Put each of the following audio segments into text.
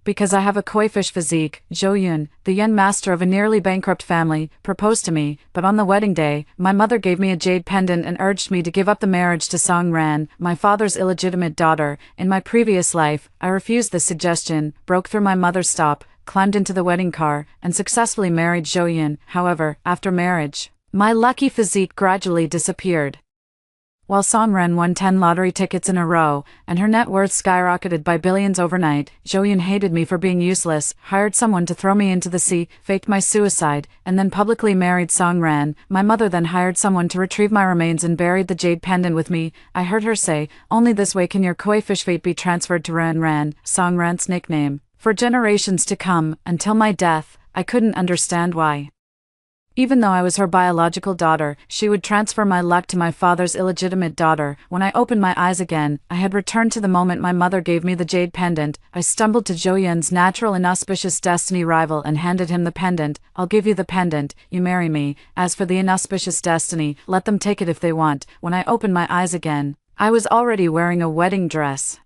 Because I have a koi fish physique, Zhou Yun, the young master of a nearly bankrupt family, proposed to me, but on the wedding day, my mother gave me a jade pendant and urged me to give up the marriage to Song Ran, my father's illegitimate daughter. In my previous life, I refused this suggestion, broke through my mother's stop, climbed into the wedding car, and successfully married Zhou Yun. However, after marriage, my lucky physique gradually disappeared. While Song Ran won 10 lottery tickets in a row, and her net worth skyrocketed by billions overnight, Zhou Yun hated me for being useless, hired someone to throw me into the sea, faked my suicide, and then publicly married Song Ran. My mother then hired someone to retrieve my remains and buried the jade pendant with me. I heard her say, "Only this way can your koi fish fate be transferred to Ran Ran," Song Ran's nickname. For generations to come, until my death, I couldn't understand why. Even though I was her biological daughter, she would transfer my luck to my father's illegitimate daughter. When I opened my eyes again, I had returned to the moment my mother gave me the jade pendant. I stumbled to Zhou Yun's natural inauspicious destiny rival and handed him the pendant. "I'll give you the pendant, you marry me. As for the inauspicious destiny, let them take it if they want." When I opened my eyes again, I was already wearing a wedding dress,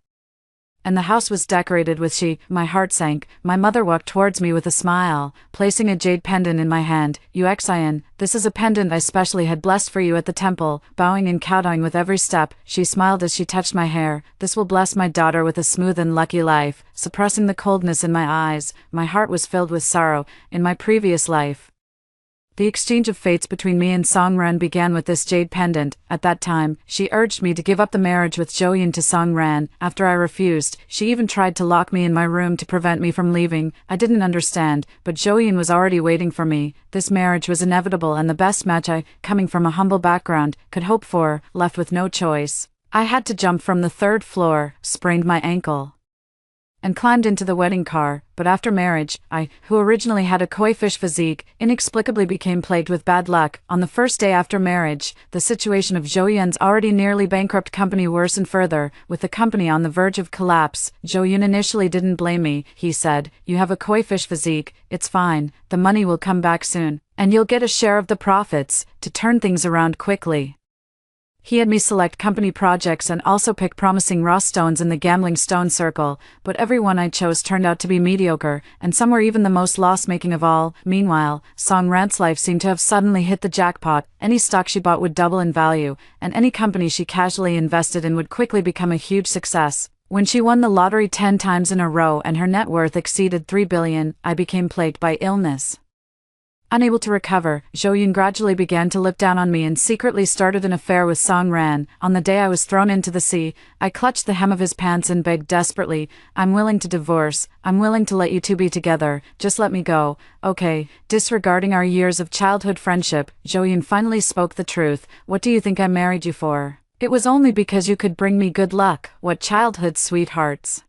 and the house was decorated with she. My heart sank. My mother walked towards me with a smile, placing a jade pendant in my hand. "Yuxian, this is a pendant I specially had blessed for you at the temple." Bowing and kowtowing with every step, she smiled as she touched my hair. "This will bless my daughter with a smooth and lucky life." Suppressing the coldness in my eyes, my heart was filled with sorrow. In my previous life, the exchange of fates between me and Song Ran began with this jade pendant. At that time, she urged me to give up the marriage with Zhou Yun to Song Ran. After I refused, she even tried to lock me in my room to prevent me from leaving. I didn't understand, but Zhou Yun was already waiting for me. This marriage was inevitable and the best match I, coming from a humble background, could hope for. Left with no choice, I had to jump from the 3rd floor, sprained my ankle, and climbed into the wedding car. But after marriage, I, who originally had a koi fish physique, inexplicably became plagued with bad luck. On the first day after marriage, the situation of Zhou Yun's already nearly bankrupt company worsened further. With the company on the verge of collapse, Zhou Yun initially didn't blame me. He said, "You have a koi fish physique, it's fine, the money will come back soon, and you'll get a share of the profits," to turn things around quickly. He had me select company projects and also pick promising raw stones in the gambling stone circle, but every one I chose turned out to be mediocre, and some were even the most loss-making of all. Meanwhile, Song Ran's life seemed to have suddenly hit the jackpot. Any stock she bought would double in value, and any company she casually invested in would quickly become a huge success. When she won the lottery 10 times in a row and her net worth exceeded 3 billion, I became plagued by illness. Unable to recover, Zhou Yun gradually began to look down on me and secretly started an affair with Song Ran. On the day I was thrown into the sea, I clutched the hem of his pants and begged desperately, "I'm willing to divorce, I'm willing to let you two be together, just let me go." "Okay." Disregarding our years of childhood friendship, Zhou Yun finally spoke the truth. "What do you think I married you for? It was only because you could bring me good luck." What childhood sweethearts!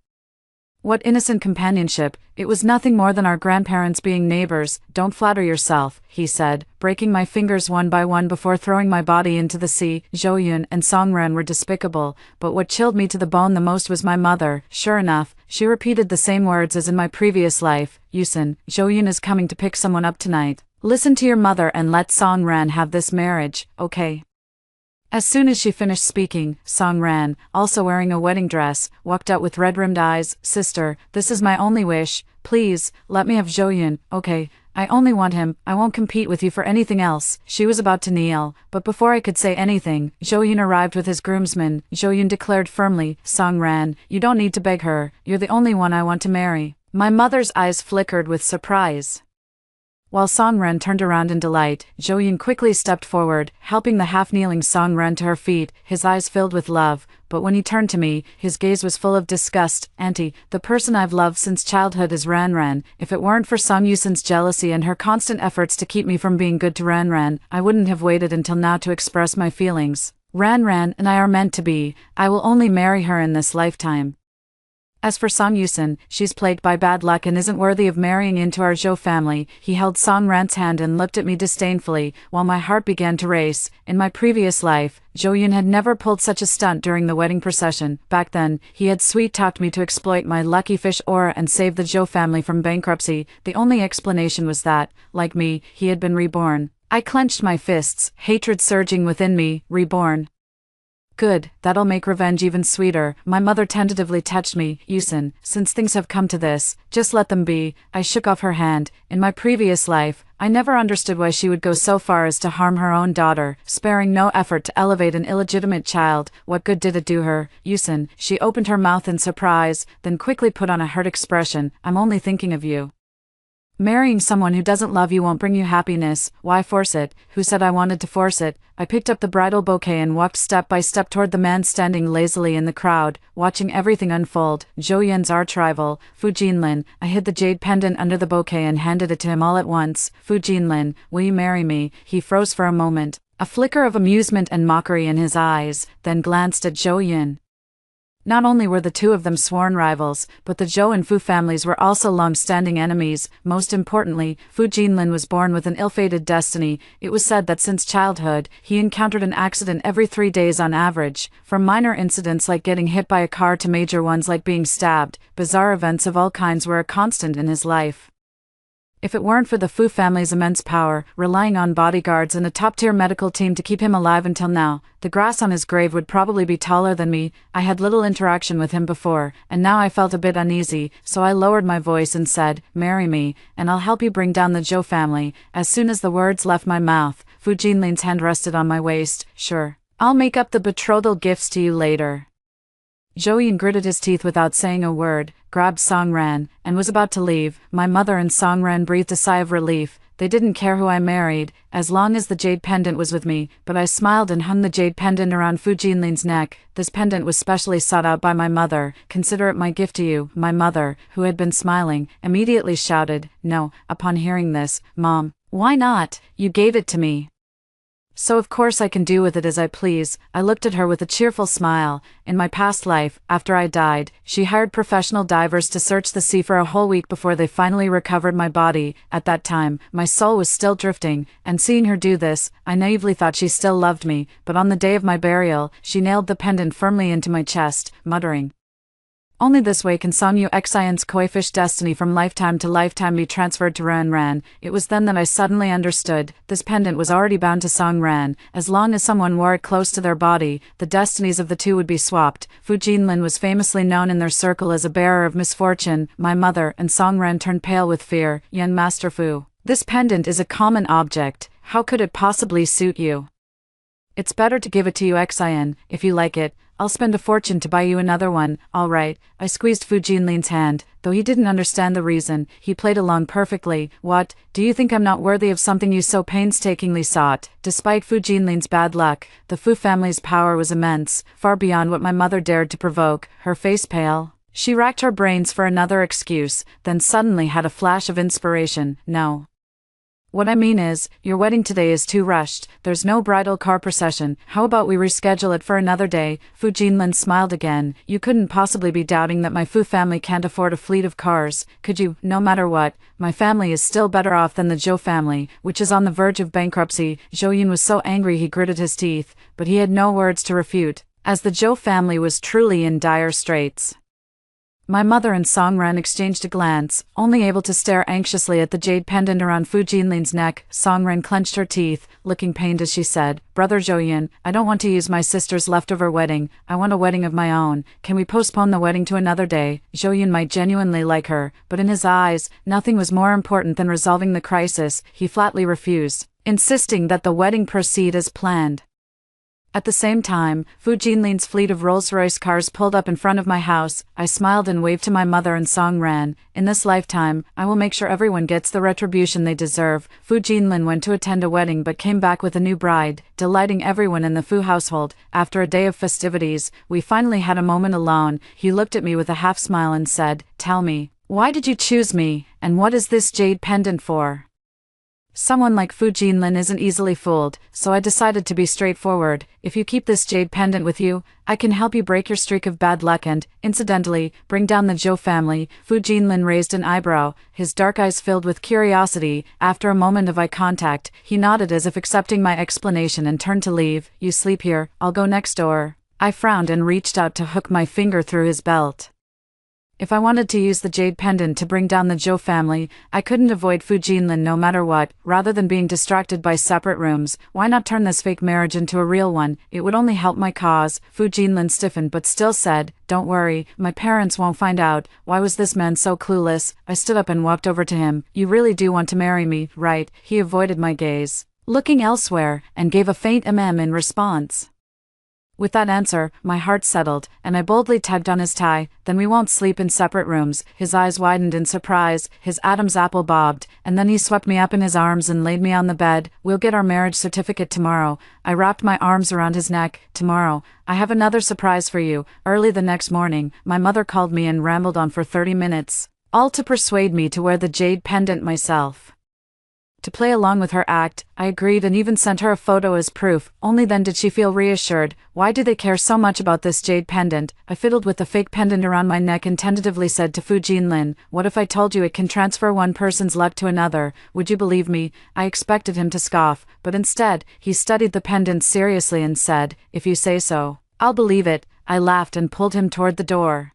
What innocent companionship! It was nothing more than our grandparents being neighbors. "Don't flatter yourself," he said, breaking my fingers one by one before throwing my body into the sea. Zhou Yun and Song Ran were despicable, but what chilled me to the bone the most was my mother. Sure enough, she repeated the same words as in my previous life. "Yusin, Zhou Yun is coming to pick someone up tonight. Listen to your mother and let Song Ran have this marriage, okay?" As soon as she finished speaking, Song Ran, also wearing a wedding dress, walked out with red-rimmed eyes. "Sister, this is my only wish. Please, let me have Zhou Yun, okay? I only want him. I won't compete with you for anything else." She was about to kneel, but before I could say anything, Zhou Yun arrived with his groomsmen. Zhou Yun declared firmly, "Song Ran, you don't need to beg her. You're the only one I want to marry." My mother's eyes flickered with surprise. While Song Ran turned around in delight, Zhou Yun quickly stepped forward, helping the half-kneeling Song Ran to her feet, his eyes filled with love. But when he turned to me, his gaze was full of disgust. "Auntie, the person I've loved since childhood is Ran Ran. If it weren't for Song Yusin's jealousy and her constant efforts to keep me from being good to Ran Ran, I wouldn't have waited until now to express my feelings. Ran Ran and I are meant to be. I will only marry her in this lifetime. As for Song Yusin, she's plagued by bad luck and isn't worthy of marrying into our Zhou family." He held Song Ran's hand and looked at me disdainfully, while my heart began to race. In my previous life, Zhou Yun had never pulled such a stunt during the wedding procession. Back then, he had sweet-talked me to exploit my lucky fish aura and save the Zhou family from bankruptcy. The only explanation was that, like me, he had been reborn. I clenched my fists, hatred surging within me. Reborn. Good, that'll make revenge even sweeter. My mother tentatively touched me. Yusin, since things have come to this, just let them be. I shook off her hand. In my previous life, I never understood why she would go so far as to harm her own daughter, sparing no effort to elevate an illegitimate child. What good did it do her? Yusin, she opened her mouth in surprise, then quickly put on a hurt expression. I'm only thinking of you. Marrying someone who doesn't love you won't bring you happiness. Why force it? Who said I wanted to force it? I picked up the bridal bouquet and walked step by step toward the man standing lazily in the crowd, watching everything unfold. Zhou Yun's arch-rival, Fu Jinlin. I hid the jade pendant under the bouquet and handed it to him all at once. Fu Jinlin, will you marry me? He froze for a moment, a flicker of amusement and mockery in his eyes, then glanced at Zhou Yun. Not only were the two of them sworn rivals, but the Zhou and Fu families were also long-standing enemies. Most importantly, Fu Jinlin was born with an ill-fated destiny. It was said that since childhood, he encountered an accident every 3 days on average. From minor incidents like getting hit by a car to major ones like being stabbed, bizarre events of all kinds were a constant in his life. If it weren't for the Fu family's immense power, relying on bodyguards and a top-tier medical team to keep him alive until now, the grass on his grave would probably be taller than me. I had little interaction with him before, and now I felt a bit uneasy, so I lowered my voice and said, marry me, and I'll help you bring down the Zhou family. As soon as the words left my mouth, Fu Jinlin's hand rested on my waist. Sure, I'll make up the betrothal gifts to you later. Zhou Yun gritted his teeth without saying a word, grabbed Songran, and was about to leave. My mother and Songran breathed a sigh of relief. They didn't care who I married, as long as the jade pendant was with me, but I smiled and hung the jade pendant around Fu Jinlin's neck. This pendant was specially sought out by my mother. Consider it my gift to you. My mother, who had been smiling, immediately shouted, no. Upon hearing this, Mom, why not? You gave it to me. So of course I can do with it as I please. I looked at her with a cheerful smile. In my past life, after I died, she hired professional divers to search the sea for a whole week before they finally recovered my body. At that time, my soul was still drifting, and seeing her do this, I naively thought she still loved me, but on the day of my burial, she nailed the pendant firmly into my chest, muttering, only this way can Song Yu Xian's koi-fish destiny from lifetime to lifetime be transferred to Ran Ran. It was then that I suddenly understood. This pendant was already bound to Song Ran. As long as someone wore it close to their body, the destinies of the two would be swapped. Fu Jinlin was famously known in their circle as a bearer of misfortune. My mother and Song Ran turned pale with fear. Young Master Fu, this pendant is a common object. How could it possibly suit you? It's better to give it to you Xian, if you like it. I'll spend a fortune to buy you another one. All right. I squeezed Fu Jinlin's hand, though he didn't understand the reason. He played along perfectly. What? Do you think I'm not worthy of something you so painstakingly sought? Despite Fu Jinlin's bad luck, the Fu family's power was immense, far beyond what my mother dared to provoke. Her face pale, she racked her brains for another excuse, then suddenly had a flash of inspiration. No. What I mean is, your wedding today is too rushed. There's no bridal car procession. How about we reschedule it for another day? Fu Jinlin smiled again. You couldn't possibly be doubting that my Fu family can't afford a fleet of cars, could you? No matter what, my family is still better off than the Zhou family, which is on the verge of bankruptcy. Zhou Yun was so angry he gritted his teeth, but he had no words to refute, as the Zhou family was truly in dire straits. My mother and Songran exchanged a glance, only able to stare anxiously at the jade pendant around Fu Jinlin's neck. Songran clenched her teeth, looking pained as she said, Brother Zhou Yun, I don't want to use my sister's leftover wedding. I want a wedding of my own. Can we postpone the wedding to another day? Zhou Yun might genuinely like her, but in his eyes, nothing was more important than resolving the crisis. He flatly refused, insisting that the wedding proceed as planned. At the same time, Fu Jinlin's fleet of Rolls-Royce cars pulled up in front of my house. I smiled and waved to my mother and Songran. In this lifetime, I will make sure everyone gets the retribution they deserve. Fu Jinlin went to attend a wedding but came back with a new bride, delighting everyone in the Fu household. After a day of festivities, we finally had a moment alone. He looked at me with a half smile and said, Tell me, why did you choose me, and what is this jade pendant for? Someone like Fu Jinlin isn't easily fooled, so I decided to be straightforward. If you keep this jade pendant with you, I can help you break your streak of bad luck and, incidentally, bring down the Zhou family. Fu Jinlin raised an eyebrow, his dark eyes filled with curiosity. After a moment of eye contact, he nodded as if accepting my explanation and turned to leave. You sleep here, I'll go next door. I frowned and reached out to hook my finger through his belt. If I wanted to use the jade pendant to bring down the Zhou family, I couldn't avoid Fu Jinlin no matter what. Rather than being distracted by separate rooms, why not turn this fake marriage into a real one? It would only help my cause. Fu Jinlin stiffened but still said, "Don't worry, my parents won't find out." Why was this man so clueless? I stood up and walked over to him. "You really do want to marry me, right?" He avoided my gaze, looking elsewhere, and gave a faint in response. With that answer, my heart settled, and I boldly tugged on his tie. "Then we won't sleep in separate rooms." His eyes widened in surprise, his Adam's apple bobbed, and then he swept me up in his arms and laid me on the bed. "We'll get our marriage certificate tomorrow." I wrapped my arms around his neck. "Tomorrow, I have another surprise for you." Early the next morning, my mother called me and rambled on for 30 minutes, all to persuade me to wear the jade pendant myself. To play along with her act, I agreed and even sent her a photo as proof. Only then did she feel reassured. Why do they care so much about this jade pendant? I fiddled with the fake pendant around my neck and tentatively said to Fu Jinlin, "What if I told you it can transfer one person's luck to another? Would you believe me?" I expected him to scoff, but instead, he studied the pendant seriously and said, "If you say so, I'll believe it." I laughed and pulled him toward the door.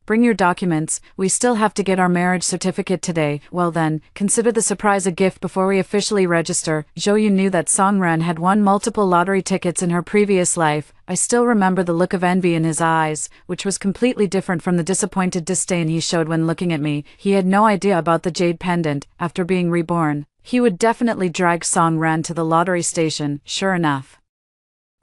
"Bring your documents, we still have to get our marriage certificate today." "Well then, consider the surprise a gift before we officially register." Zhou Yun knew that Song Ren had won multiple lottery tickets in her previous life. I still remember the look of envy in his eyes, which was completely different from the disappointed disdain he showed when looking at me. He had no idea about the jade pendant. After being reborn, he would definitely drag Song Ren to the lottery station. Sure enough,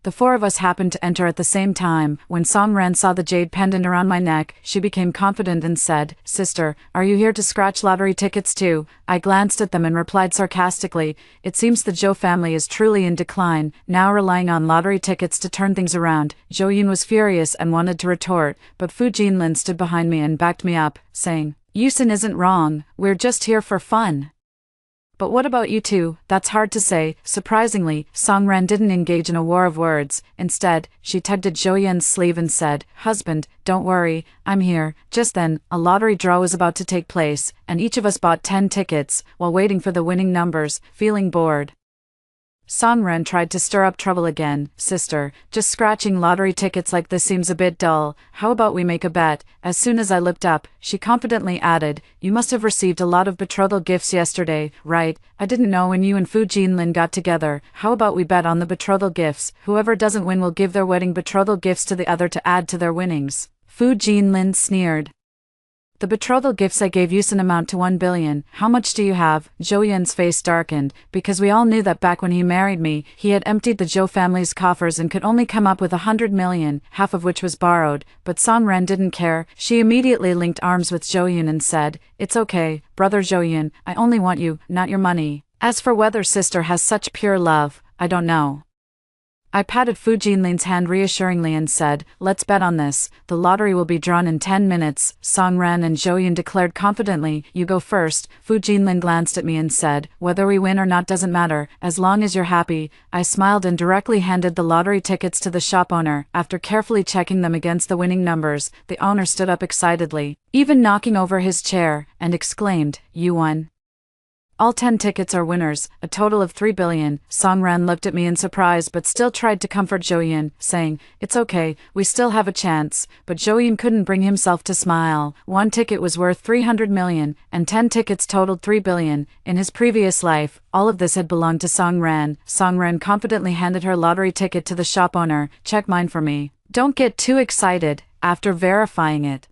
the four of us happened to enter at the same time. When Song Ren saw the jade pendant around my neck, she became confident and said, "Sister, are you here to scratch lottery tickets too?" I glanced at them and replied sarcastically, "It seems the Zhou family is truly in decline, now relying on lottery tickets to turn things around." Zhou Yun was furious and wanted to retort, but Fu Jinlin stood behind me and backed me up, saying, "Yusin isn't wrong, we're just here for fun." "But what about you two?" "That's hard to say." Surprisingly, Song Ren didn't engage in a war of words. Instead, she tugged at Zhou Yun's sleeve and said, "Husband, don't worry, I'm here." Just then, a lottery draw was about to take place, and each of us bought 10 tickets, while waiting for the winning numbers, feeling bored. Song Ren tried to stir up trouble again. "Sister, just scratching lottery tickets like this seems a bit dull. How about we make a bet?" As soon as I looked up, she confidently added, "You must have received a lot of betrothal gifts yesterday, right? I didn't know when you and Fu Jinlin got together. How about we bet on the betrothal gifts? Whoever doesn't win will give their wedding betrothal gifts to the other to add to their winnings." Fu Jinlin sneered. "The betrothal gifts I gave Yusin amount to 1 billion. How much do you have?" Zhou Yun's face darkened, because we all knew that back when he married me, he had emptied the Zhou family's coffers and could only come up with 100 million, half of which was borrowed. But Song Ren didn't care. She immediately linked arms with Zhou Yun and said, "It's okay, brother Zhou Yun, I only want you, not your money. As for whether sister has such pure love, I don't know." I patted Fu Jinlin's hand reassuringly and said, "Let's bet on this. The lottery will be drawn in 10 minutes. Song Ren and Zhou Yun declared confidently, "You go first." Fu Jinlin glanced at me and said, "Whether we win or not doesn't matter, as long as you're happy." I smiled and directly handed the lottery tickets to the shop owner. After carefully checking them against the winning numbers, the owner stood up excitedly, even knocking over his chair, and exclaimed, "You won. All 10 tickets are winners, a total of 3 billion. Song Ren looked at me in surprise but still tried to comfort Zhou Yun, saying, "It's okay, we still have a chance." But Zhou Yun couldn't bring himself to smile. One ticket was worth 300 million, and 10 tickets totaled 3 billion. In his previous life, all of this had belonged to Song Ren. Song Ren confidently handed her lottery ticket to the shop owner. "Check mine for me. Don't get too excited." After verifying it,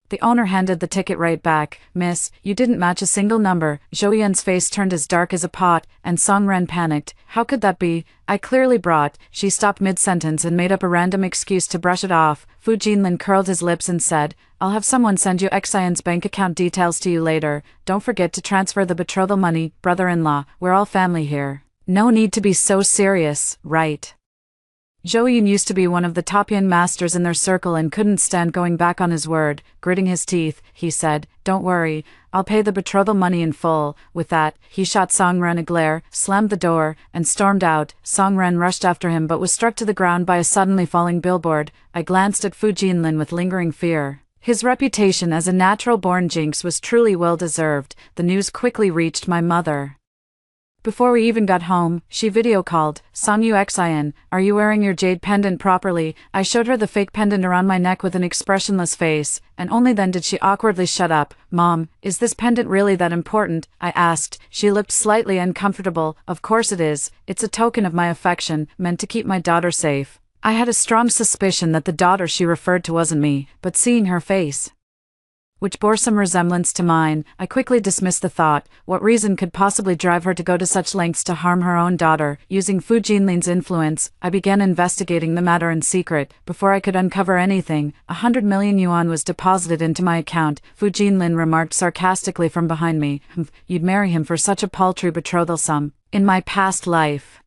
the owner handed the ticket right back. "Miss, you didn't match a single number." Zhou Yun's face turned as dark as a pot, and Song Ren panicked. "How could that be? I clearly brought." She stopped mid-sentence and made up a random excuse to brush it off. Fu Jinlin curled his lips and said, "I'll have someone send you Xian's bank account details to you later. Don't forget to transfer the betrothal money, brother-in-law. We're all family here. No need to be so serious, right?" Zhou Yun used to be one of the top young masters in their circle and couldn't stand going back on his word. Gritting his teeth, he said, "Don't worry, I'll pay the betrothal money in full." With that, he shot Song Ren a glare, slammed the door, and stormed out. Song Ren rushed after him but was struck to the ground by a suddenly falling billboard. I glanced at Fu Jinlin with lingering fear. His reputation as a natural-born jinx was truly well-deserved. The news quickly reached my mother. Before we even got home, she video called. Song Yuxian, are you wearing your jade pendant properly? I showed her the fake pendant around my neck with an expressionless face, and only then did she awkwardly shut up. Mom, is this pendant really that important? I asked. She looked slightly uncomfortable. Of course it is. It's a token of my affection, meant to keep my daughter safe. I had a strong suspicion that the daughter she referred to wasn't me, but seeing her face, which bore some resemblance to mine, I quickly dismissed the thought. What reason could possibly drive her to go to such lengths to harm her own daughter? Using Fu Jinlin's influence, I began investigating the matter in secret. Before I could uncover anything, 100 million yuan was deposited into my account. Fu Jinlin remarked sarcastically from behind me, you'd marry him for such a paltry betrothal sum. In my past life,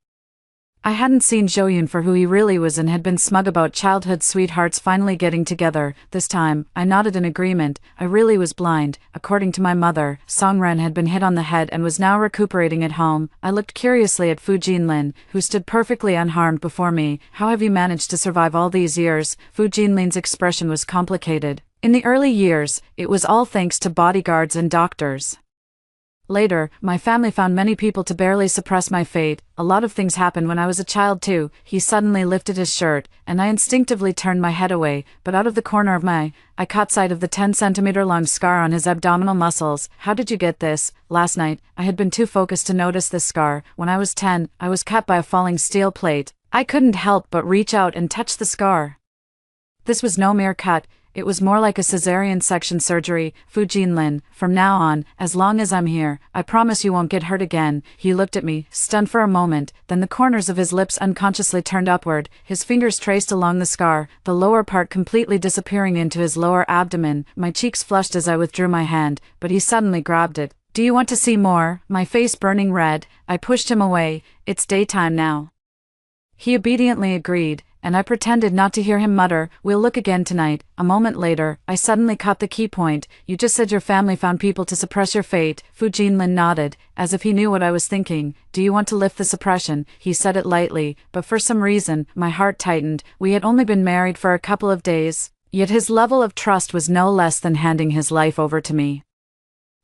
I hadn't seen Zhou Yun for who he really was and had been smug about childhood sweethearts finally getting together. This time, I nodded in agreement. I really was blind. According to my mother, Song Ren had been hit on the head and was now recuperating at home. I looked curiously at Fu Jinlin, who stood perfectly unharmed before me. How have you managed to survive all these years? Fu Jinlin's expression was complicated. In the early years, it was all thanks to bodyguards and doctors. Later, my family found many people to barely suppress my fate. A lot of things happened when I was a child too. He suddenly lifted his shirt, and I instinctively turned my head away, but out of the corner of my eye, I caught sight of the 10-centimeter long scar on his abdominal muscles. How did you get this? Last night, I had been too focused to notice this scar. When I was 10, I was cut by a falling steel plate. I couldn't help but reach out and touch the scar. This was no mere cut. It was more like a cesarean section surgery. Fu Jinlin, from now on, as long as I'm here, I promise you won't get hurt again. He looked at me, stunned for a moment, then the corners of his lips unconsciously turned upward. His fingers traced along the scar, the lower part completely disappearing into his lower abdomen. My cheeks flushed as I withdrew my hand, but he suddenly grabbed it. Do you want to see more? My face burning red, I pushed him away. It's daytime now. He obediently agreed, and I pretended not to hear him mutter, we'll look again tonight. A moment later, I suddenly caught the key point. You just said your family found people to suppress your fate. Fu Jinlin nodded, as if he knew what I was thinking. Do you want to lift the suppression? He said it lightly, but for some reason, my heart tightened. We had only been married for a couple of days, yet his level of trust was no less than handing his life over to me.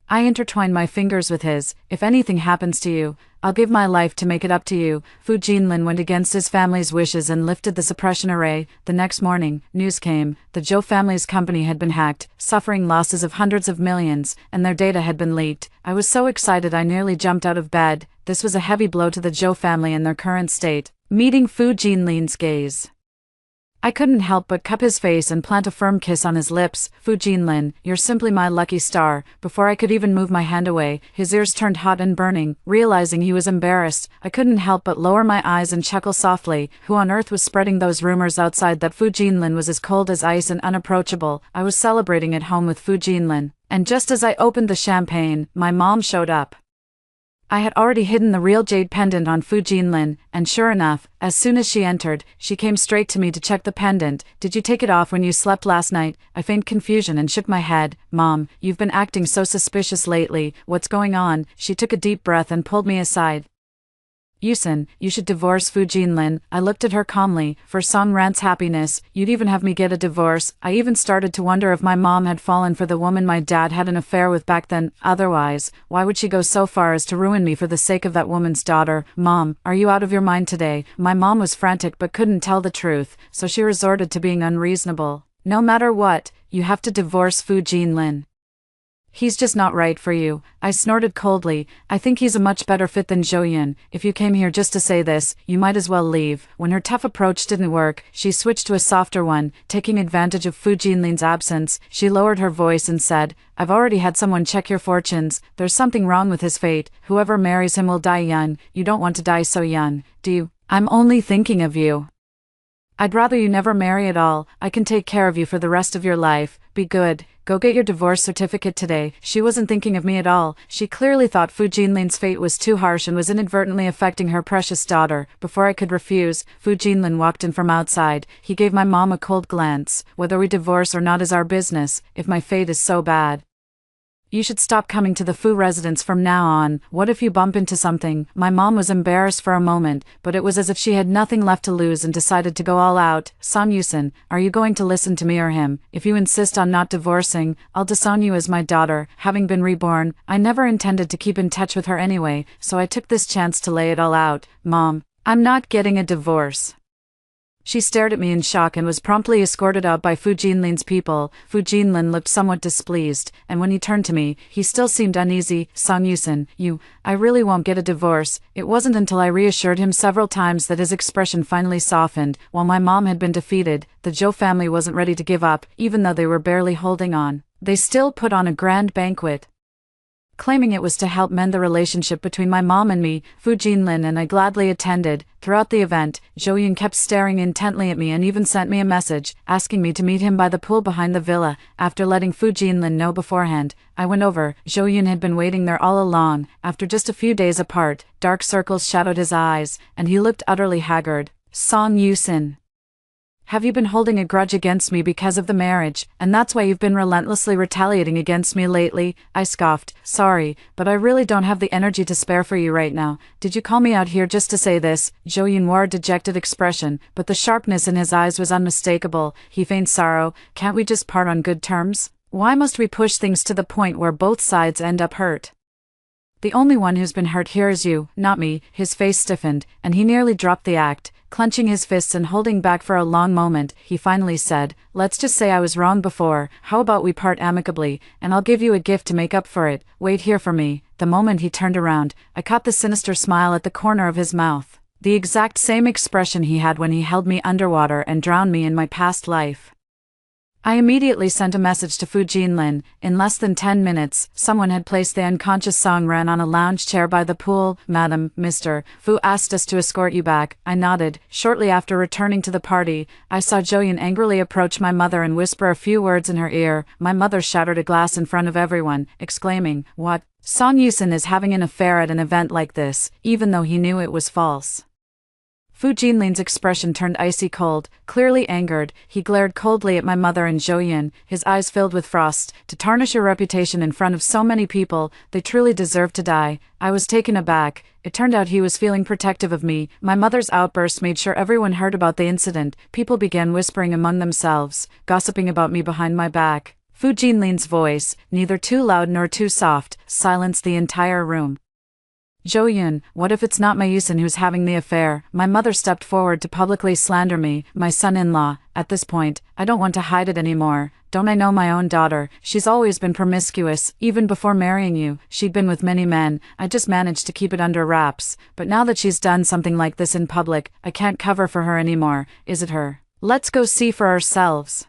I intertwined my fingers with his. If anything happens to you, I'll give my life to make it up to you. Fu Jinlin went against his family's wishes and lifted the suppression array. The next morning, news came. The Zhou family's company had been hacked, suffering losses of hundreds of millions, and their data had been leaked. I was so excited I nearly jumped out of bed. This was a heavy blow to the Zhou family in their current state. Meeting Fu Jinlin's gaze, I couldn't help but cup his face and plant a firm kiss on his lips. Fu Jinlin, you're simply my lucky star. Before I could even move my hand away, his ears turned hot and burning. Realizing he was embarrassed, I couldn't help but lower my eyes and chuckle softly. Who on earth was spreading those rumors outside that Fu Jinlin was as cold as ice and unapproachable? I was celebrating at home with Fu Jinlin, and just as I opened the champagne, my mom showed up. I had already hidden the real jade pendant on Fu Jinlin, and sure enough, as soon as she entered, she came straight to me to check the pendant. Did you take it off when you slept last night? I feigned confusion and shook my head. Mom, you've been acting so suspicious lately. What's going on? She took a deep breath and pulled me aside. Yusin, you should divorce Fu Jinlin. I looked at her calmly. For Song Ran's happiness, you'd even have me get a divorce. I even started to wonder if my mom had fallen for the woman my dad had an affair with back then. Otherwise, why would she go so far as to ruin me for the sake of that woman's daughter? Mom, are you out of your mind today? My mom was frantic but couldn't tell the truth, so she resorted to being unreasonable. No matter what, you have to divorce Fu Jinlin. He's just not right for you. I snorted coldly. I think he's a much better fit than Zhou Yun. If you came here just to say this, you might as well leave. When her tough approach didn't work, she switched to a softer one. Taking advantage of Fu Jinlin's absence, she lowered her voice and said, I've already had someone check your fortunes. There's something wrong with his fate. Whoever marries him will die young. You don't want to die so young, do you? I'm only thinking of you. I'd rather you never marry at all. I can take care of you for the rest of your life. Be good. Go get your divorce certificate today. She wasn't thinking of me at all. She clearly thought Fu Jinlin's fate was too harsh and was inadvertently affecting her precious daughter. Before I could refuse, Fu Jinlin walked in from outside. He gave my mom a cold glance. Whether we divorce or not is our business, if my fate is so bad. You should stop coming to the Fu residence from now on. What if you bump into something? My mom was embarrassed for a moment, but it was as if she had nothing left to lose and decided to go all out. Song Yusin, are you going to listen to me or him? If you insist on not divorcing, I'll disown you as my daughter. Having been reborn, I never intended to keep in touch with her anyway, so I took this chance to lay it all out. Mom, I'm not getting a divorce. She stared at me in shock and was promptly escorted out by Fu Jinlin's people. Fu Jinlin looked somewhat displeased, and when he turned to me, he still seemed uneasy. Song Yusin, I really won't get a divorce. It wasn't until I reassured him several times that his expression finally softened. While my mom had been defeated, the Zhou family wasn't ready to give up, even though they were barely holding on. They still put on a grand banquet, claiming it was to help mend the relationship between my mom and me. Fu Jinlin and I gladly attended. Throughout the event, Zhou Yun kept staring intently at me and even sent me a message, asking me to meet him by the pool behind the villa. After letting Fu Jinlin know beforehand, I went over. Zhou Yun had been waiting there all along. After just a few days apart, dark circles shadowed his eyes, and he looked utterly haggard. Song Yusin, have you been holding a grudge against me because of the marriage, and that's why you've been relentlessly retaliating against me lately? I scoffed. Sorry, but I really don't have the energy to spare for you right now. Did you call me out here just to say this? Zhou Yun wore a dejected expression, but the sharpness in his eyes was unmistakable. He feigned sorrow. Can't we just part on good terms? Why must we push things to the point where both sides end up hurt? The only one who's been hurt here is you, not me. His face stiffened, and he nearly dropped the act. Clenching his fists and holding back for a long moment, he finally said, let's just say I was wrong before. How about we part amicably, and I'll give you a gift to make up for it. Wait here for me. The moment he turned around, I caught the sinister smile at the corner of his mouth, the exact same expression he had when he held me underwater and drowned me in my past life. I immediately sent a message to Fu Jinlin. In less than 10 minutes, someone had placed the unconscious Song Ren on a lounge chair by the pool. Madam, Mr. Fu asked us to escort you back. I nodded. Shortly after returning to the party, I saw Zhou Yun angrily approach my mother and whisper a few words in her ear. My mother shattered a glass in front of everyone, exclaiming, "What? Song Yusin is having an affair at an event like this," even though he knew it was false. Fu Jinlin's expression turned icy cold. Clearly angered, he glared coldly at my mother and Zhou Yun, his eyes filled with frost. To tarnish your reputation in front of so many people, they truly deserve to die. I was taken aback. It turned out he was feeling protective of me. My mother's outburst made sure everyone heard about the incident. People began whispering among themselves, gossiping about me behind my back. Fu Jinlin's voice, neither too loud nor too soft, silenced the entire room. Zhou Yun, what if it's not my Yusin who's having the affair? My mother stepped forward to publicly slander me, my son-in-law. At this point, I don't want to hide it anymore. Don't I know my own daughter? She's always been promiscuous. Even before marrying you, she'd been with many men. I just managed to keep it under wraps. But now that she's done something like this in public, I can't cover for her anymore. Is it her? Let's go see for ourselves.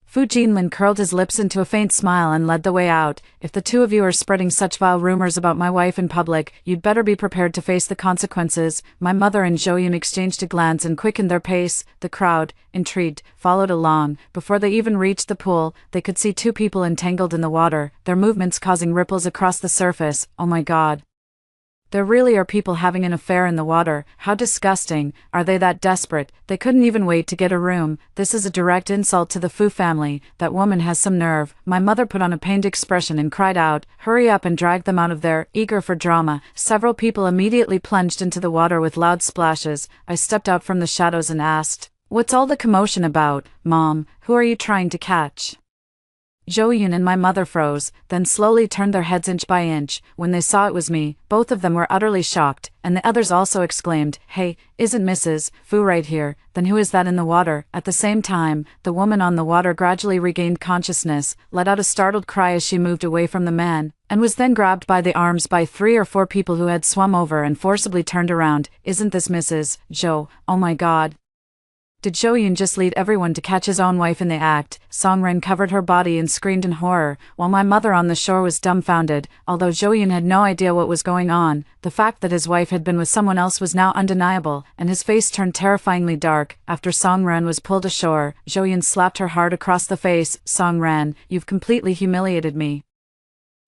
Fu Jinlin curled his lips into a faint smile and led the way out. If the two of you are spreading such vile rumors about my wife in public, you'd better be prepared to face the consequences. My mother and Zhou Yun exchanged a glance and quickened their pace. The crowd, intrigued, followed along. Before they even reached the pool, they could see two people entangled in the water, their movements causing ripples across the surface. Oh my God. There really are people having an affair in the water. How disgusting. Are they that desperate? They couldn't even wait to get a room. This is a direct insult to the Fu family. That woman has some nerve. My mother put on a pained expression and cried out, "Hurry up and drag them out of there." Eager for drama, several people immediately plunged into the water with loud splashes. I stepped out from the shadows and asked, "What's all the commotion about, Mom? Who are you trying to catch?" Zhou Yun and my mother froze, then slowly turned their heads inch by inch. When they saw it was me, both of them were utterly shocked, and the others also exclaimed, "Hey, isn't Mrs. Fu right here? Then who is that in the water?" At the same time, the woman on the water gradually regained consciousness, let out a startled cry as she moved away from the man, and was then grabbed by the arms by 3 or 4 people who had swum over and forcibly turned around. "Isn't this Mrs. Zhou? Oh my God. Did Zhou Yun just lead everyone to catch his own wife in the act?" Song Ren covered her body and screamed in horror, while my mother on the shore was dumbfounded. Although Zhou Yun had no idea what was going on, the fact that his wife had been with someone else was now undeniable, and his face turned terrifyingly dark. After Song Ren was pulled ashore, Zhou Yun slapped her hard across the face. "Song Ren, you've completely humiliated me.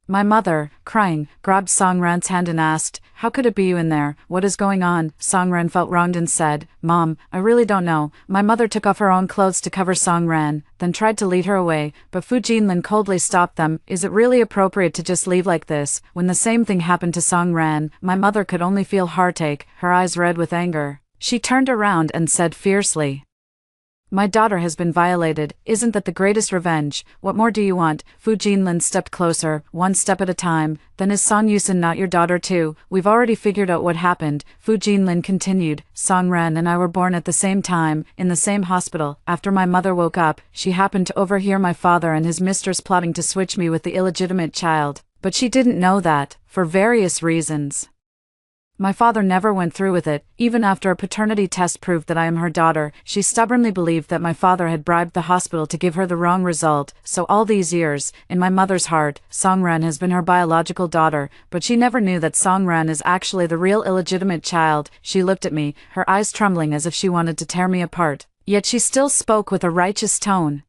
My mother, crying, grabbed Songran's hand and asked, "How could it be you in there? What is going on?" Songran felt wronged and said, "Mom, I really don't know." My mother took off her own clothes to cover Songran, then tried to lead her away, but Fu Jinlin coldly stopped them. "Is it really appropriate to just leave like this?" When the same thing happened to Songran, my mother could only feel heartache, her eyes red with anger. She turned around and said fiercely, "My daughter has been violated. Isn't that the greatest revenge? What more do you want?" Fu Jinlin stepped closer, one step at a time. "Then is Song Yusin not your daughter too? We've already figured out what happened." Fu Jinlin continued, "Songran and I were born at the same time, in the same hospital. After my mother woke up, she happened to overhear my father and his mistress plotting to switch me with the illegitimate child. But she didn't know that, for various reasons. My father never went through with it. Even after a paternity test proved that I am her daughter, she stubbornly believed that my father had bribed the hospital to give her the wrong result. So all these years, in my mother's heart, Songran has been her biological daughter, but she never knew that Songran is actually the real illegitimate child." She looked at me, her eyes trembling as if she wanted to tear me apart. Yet she still spoke with a righteous tone.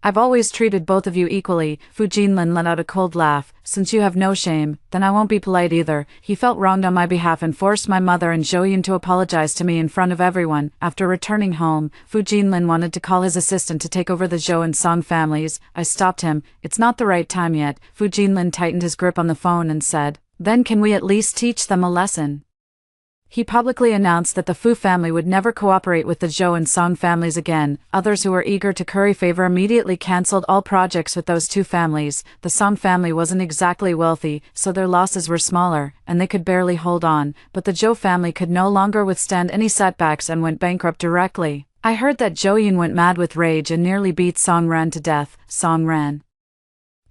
"I've always treated both of you equally." Fu Jinlin let out a cold laugh. "Since you have no shame, then I won't be polite either." He felt wronged on my behalf and forced my mother and Zhou to apologize to me in front of everyone. After returning home, Fu Jinlin wanted to call his assistant to take over the Zhou and Song families. I stopped him. "It's not the right time yet." Fu Jinlin tightened his grip on the phone and said, "Then can we at least teach them a lesson?" He publicly announced that the Fu family would never cooperate with the Zhou and Song families again. Others who were eager to curry favor immediately cancelled all projects with those two families. The Song family wasn't exactly wealthy, so their losses were smaller, and they could barely hold on, but the Zhou family could no longer withstand any setbacks and went bankrupt directly. I heard that Zhou Yun went mad with rage and nearly beat Songran to death. Songran,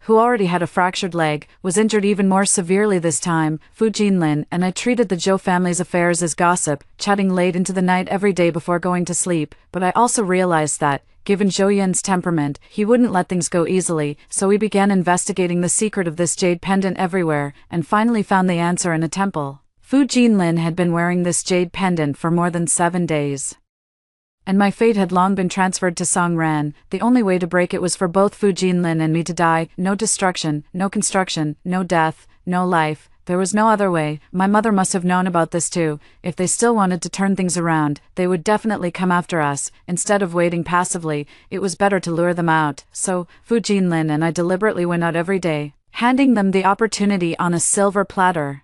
who already had a fractured leg, was injured even more severely this time. Fu Jinlin and I treated the Zhou family's affairs as gossip, chatting late into the night every day before going to sleep, but I also realized that, given Zhou Yun's temperament, he wouldn't let things go easily, so we began investigating the secret of this jade pendant everywhere, and finally found the answer in a temple. Fu Jinlin had been wearing this jade pendant for more than 7 days. And my fate had long been transferred to Songran. The only way to break it was for both Fu Jinlin and me to die. No destruction, no construction, no death, no life. There was no other way. My mother must have known about this too. If they still wanted to turn things around, they would definitely come after us. Instead of waiting passively, it was better to lure them out. So, Fu Jinlin and I deliberately went out every day, handing them the opportunity on a silver platter.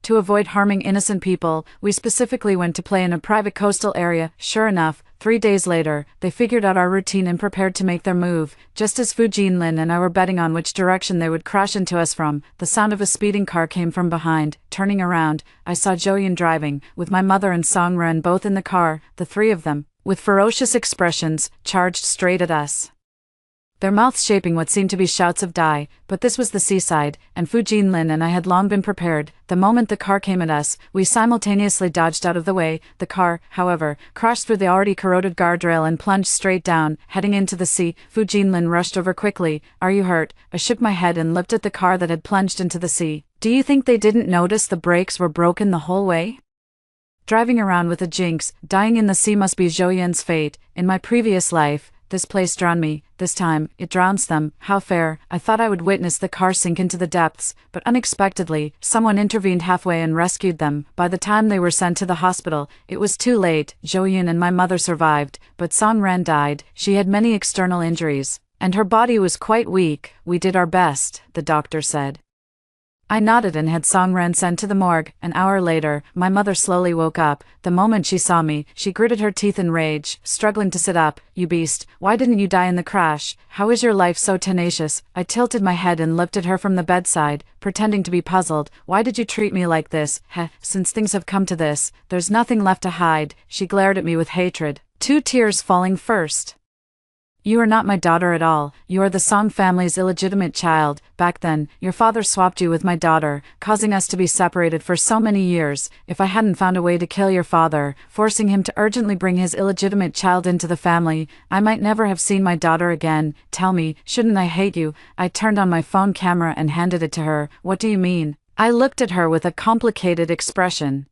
To avoid harming innocent people, we specifically went to play in a private coastal area. Sure enough, 3 days later, they figured out our routine and prepared to make their move. Just as Fu Jinlin and I were betting on which direction they would crash into us from, the sound of a speeding car came from behind. Turning around, I saw Zhou Yun driving, with my mother and Songran both in the car. The three of them, with ferocious expressions, charged straight at us, their mouths shaping what seemed to be shouts of "die," but this was the seaside, and Fu Jinlin and I had long been prepared. The moment the car came at us, we simultaneously dodged out of the way. The car, however, crashed through the already corroded guardrail and plunged straight down, heading into the sea. Fu Jinlin rushed over quickly. "Are you hurt?" I shook my head and looked at the car that had plunged into the sea. "Do you think they didn't notice the brakes were broken the whole way?" Driving around with a jinx, dying in the sea must be Zhou Yun's fate. In my previous life, this place drowned me. This time, it drowns them. How fair. I thought I would witness the car sink into the depths, but unexpectedly, someone intervened halfway and rescued them. By the time they were sent to the hospital, it was too late. Zhou Yun and my mother survived, but Songran died. She had many external injuries, and her body was quite weak. "We did our best," the doctor said. I nodded and had Songran sent to the morgue. An hour later, my mother slowly woke up. The moment she saw me, she gritted her teeth in rage, struggling to sit up. "You beast, why didn't you die in the crash? How is your life so tenacious?" I tilted my head and looked at her from the bedside, pretending to be puzzled. "Why did you treat me like this? Heh, since things have come to this, there's nothing left to hide." She glared at me with hatred, 2 tears falling first. "You are not my daughter at all. You are the Song family's illegitimate child. Back then, your father swapped you with my daughter, causing us to be separated for so many years. If I hadn't found a way to kill your father, forcing him to urgently bring his illegitimate child into the family, I might never have seen my daughter again. Tell me, shouldn't I hate you?" I turned on my phone camera and handed it to her. "What do you mean?" I looked at her with a complicated expression.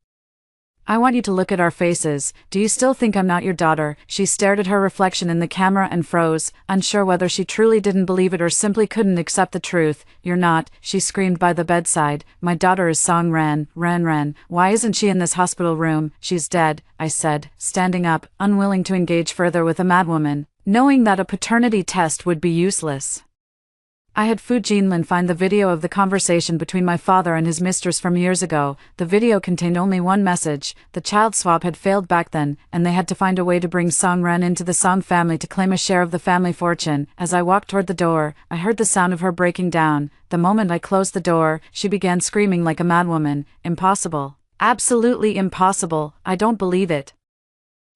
I want you to look at our faces. Do you still think I'm not your daughter? She stared at her reflection in the camera and froze, unsure whether she truly didn't believe it or simply couldn't accept the truth. You're not, she screamed by the bedside. My daughter is Song Ran. Ran. Why isn't she in this hospital room? She's dead, I said, standing up, unwilling to engage further with a madwoman, knowing that a paternity test would be useless. I had Fu Jinlin find the video of the conversation between my father and his mistress from years ago. The video contained only one message: the child swap had failed back then, and they had to find a way to bring Song Ran into the Song family to claim a share of the family fortune. As I walked toward the door, I heard the sound of her breaking down. The moment I closed the door, she began screaming like a madwoman. Impossible. Absolutely impossible. I don't believe it.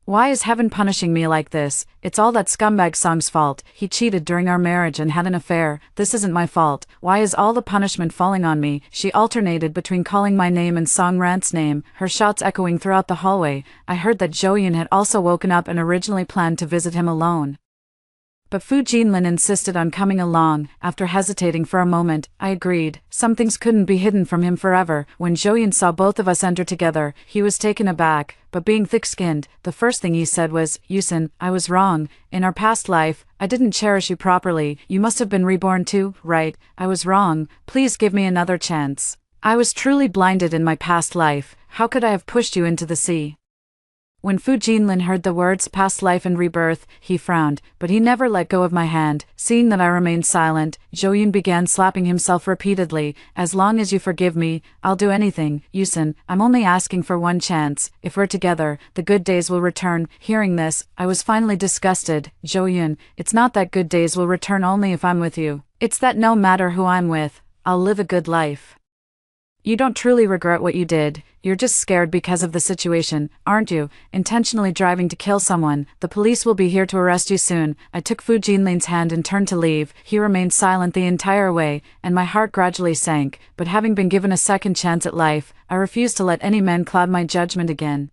Why is heaven punishing me like this? It's all that scumbag Song's fault. He cheated during our marriage and had an affair. This isn't my fault. Why is all the punishment falling on me? She alternated between calling my name and Song Ran's name, her shots echoing throughout the hallway. I heard that Zhou had also woken up and originally planned to visit him alone. But Fu Jinlin insisted on coming along. After hesitating for a moment, I agreed. Some things couldn't be hidden from him forever. When Zhou saw both of us enter together, he was taken aback, but being thick-skinned, the first thing he said was, "Yusin, I was wrong. In our past life, I didn't cherish you properly. You must have been reborn too, right? I was wrong. Please give me another chance. I was truly blinded in my past life. How could I have pushed you into the sea?" When Fu Jinlin heard the words past life and rebirth, he frowned, but he never let go of my hand. Seeing that I remained silent, Zhou began slapping himself repeatedly. "As long as you forgive me, I'll do anything. Yusin, I'm only asking for one chance. If we're together, the good days will return." Hearing this, I was finally disgusted. "Zhou, it's not that good days will return only if I'm with you. It's that no matter who I'm with, I'll live a good life. You don't truly regret what you did. You're just scared because of the situation, aren't you? Intentionally driving to kill someone. The police will be here to arrest you soon." I took Fu Jinlin's hand and turned to leave. He remained silent the entire way, and my heart gradually sank. But having been given a second chance at life, I refused to let any man cloud my judgment again.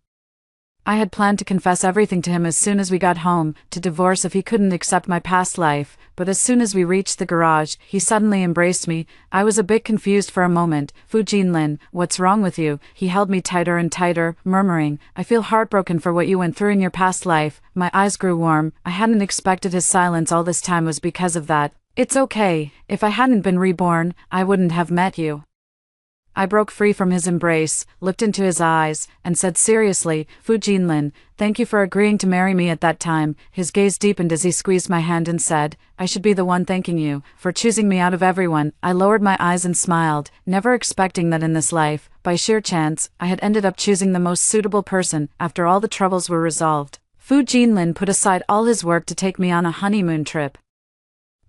I had planned to confess everything to him as soon as we got home, to divorce if he couldn't accept my past life, but as soon as we reached the garage, he suddenly embraced me. I was a bit confused for a moment. "Fu Jinlin, what's wrong with you?" He held me tighter and tighter, murmuring, "I feel heartbroken for what you went through in your past life." My eyes grew warm. I hadn't expected his silence all this time was because of that. "It's okay. If I hadn't been reborn, I wouldn't have met you." I broke free from his embrace, looked into his eyes, and said seriously, "Fu Jinlin, thank you for agreeing to marry me at that time." His gaze deepened as he squeezed my hand and said, "I should be the one thanking you for choosing me out of everyone." I lowered my eyes and smiled, never expecting that in this life, by sheer chance, I had ended up choosing the most suitable person after all the troubles were resolved. Fu Jinlin put aside all his work to take me on a honeymoon trip.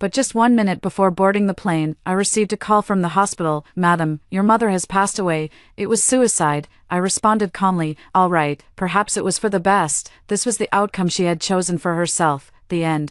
But just 1 minute before boarding the plane, I received a call from the hospital. "Madam, your mother has passed away. It was suicide." I responded calmly, "All right, perhaps it was for the best." This was the outcome she had chosen for herself. The end.